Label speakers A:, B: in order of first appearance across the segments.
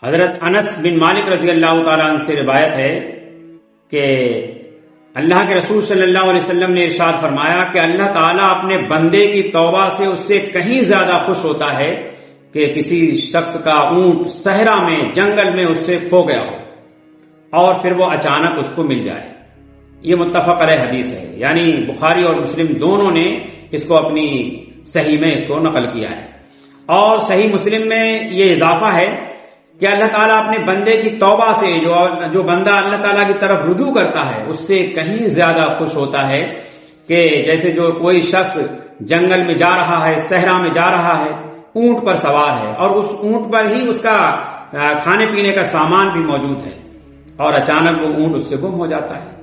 A: حضرت انس بن مالک رضی اللہ تعالیٰ عنہ سے روایت ہے کہ اللہ کے رسول صلی اللہ علیہ وسلم نے ارشاد فرمایا کہ اللہ تعالیٰ اپنے بندے کی توبہ سے اس سے کہیں زیادہ خوش ہوتا ہے کہ کسی شخص کا اونٹ صحرا میں جنگل میں اس سے کھو گیا ہو اور پھر وہ اچانک اس کو مل جائے۔ یہ متفق علیہ حدیث ہے، یعنی بخاری اور مسلم دونوں نے اس کو اپنی صحیح میں اس کو نقل کیا ہے۔ اور صحیح مسلم میں یہ اضافہ ہے کہ اللہ تعالیٰ اپنے بندے کی توبہ سے جو بندہ اللہ تعالیٰ کی طرف رجوع کرتا ہے اس سے کہیں زیادہ خوش ہوتا ہے کہ جیسے جو کوئی شخص جنگل میں جا رہا ہے، صحرا میں جا رہا ہے، اونٹ پر سوار ہے اور اس اونٹ پر ہی اس کا کھانے پینے کا سامان بھی موجود ہے اور اچانک وہ اونٹ اس سے گم ہو جاتا ہے۔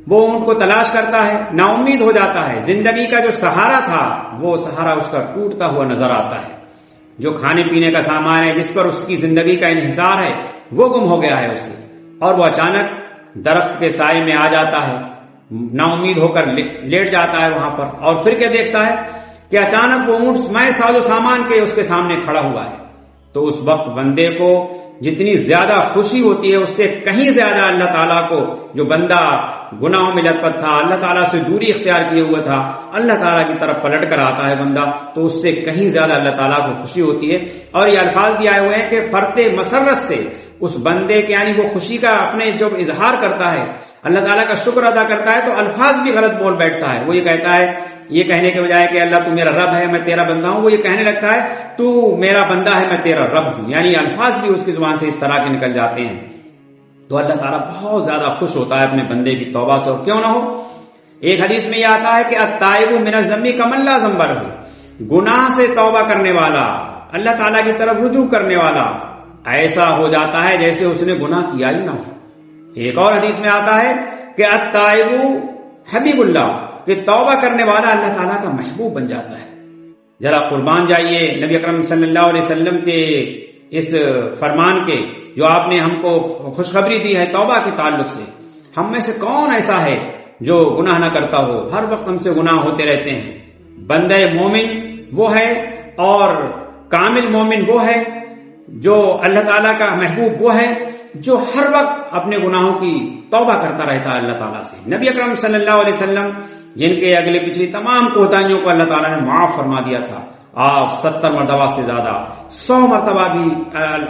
A: وہ اونٹ کو تلاش کرتا ہے، نا امید ہو جاتا ہے، زندگی کا جو سہارا تھا وہ سہارا اس کا ٹوٹتا ہوا نظر آتا ہے، جو کھانے پینے کا سامان ہے جس پر اس کی زندگی کا انحصار ہے وہ گم ہو گیا ہے اس سے، اور وہ اچانک درخت کے سائے میں آ جاتا ہے، نا امید ہو کر لیٹ جاتا ہے وہاں پر، اور پھر کیا دیکھتا ہے کہ اچانک وہ اونٹ میں ساز و سامان کے اس کے سامنے کھڑا ہوا ہے۔ تو اس وقت بندے کو جتنی زیادہ خوشی ہوتی ہے اس سے کہیں زیادہ اللہ تعالیٰ کو، جو بندہ گناہوں میں لت پت تھا، اللہ تعالیٰ سے دوری اختیار کیے ہوا تھا، اللہ تعالیٰ کی طرف پلٹ کر آتا ہے بندہ تو اس سے کہیں زیادہ اللہ تعالیٰ کو خوشی ہوتی ہے۔ اور یہ الفاظ بھی آئے ہوئے ہیں کہ فرط مسرت سے اس بندے کے، یعنی وہ خوشی کا اپنے جب اظہار کرتا ہے، اللہ تعالیٰ کا شکر ادا کرتا ہے تو الفاظ بھی غلط بول بیٹھتا ہے۔ وہ یہ کہتا ہے، یہ کہنے کے بجائے کہ اللہ تو میرا رب ہے میں تیرا بندہ ہوں، وہ یہ کہنے لگتا ہے تو میرا بندہ ہے میں تیرا رب ہوں، یعنی الفاظ بھی اس کی زبان سے اس طرح کے نکل جاتے ہیں۔ تو اللہ تعالیٰ بہت زیادہ خوش ہوتا ہے اپنے بندے کی توبہ سے، اور کیوں نہ ہو۔ ایک حدیث میں یہ آتا ہے کہ التائب من الذنب کمن لا ذنب لہ، گناہ سے توبہ کرنے والا، اللہ تعالیٰ کی طرف رجوع کرنے والا ایسا ہو جاتا ہے جیسے اس نے گناہ کیا ہی نہ ہو۔ ایک اور حدیث میں آتا ہے کہ التائب حبیب اللہ، کہ توبہ کرنے والا اللہ تعالیٰ کا محبوب بن جاتا ہے۔ ذرا قربان جائیے نبی اکرم صلی اللہ علیہ وسلم کے اس فرمان کے جو آپ نے ہم کو خوشخبری دی ہے توبہ کے تعلق سے۔ ہم میں سے کون ایسا ہے جو گناہ نہ کرتا ہو؟ ہر وقت ہم سے گناہ ہوتے رہتے ہیں۔ بندہ مومن وہ ہے اور کامل مومن وہ ہے، جو اللہ تعالیٰ کا محبوب وہ ہے جو ہر وقت اپنے گناہوں کی توبہ کرتا رہتا ہے اللہ تعالیٰ سے۔ نبی اکرم صلی اللہ علیہ وسلم جن کے اگلے پچھلی تمام کوتاہیوں کو اللہ تعالیٰ نے معاف فرما دیا تھا، آپ 70 مرتبہ سے زیادہ 100 مرتبہ بھی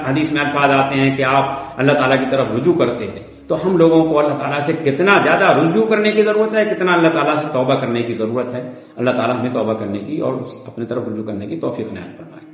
A: حدیث میں الفاظ آتے ہیں کہ آپ اللہ تعالیٰ کی طرف رجوع کرتے ہیں۔ تو ہم لوگوں کو اللہ تعالیٰ سے کتنا زیادہ رجوع کرنے کی ضرورت ہے، کتنا اللہ تعالیٰ سے توبہ کرنے کی ضرورت ہے۔ اللہ تعالیٰ ہمیں توبہ کرنے کی اور اپنے طرف رجوع کرنے کی توفیق عنایت فرمائے۔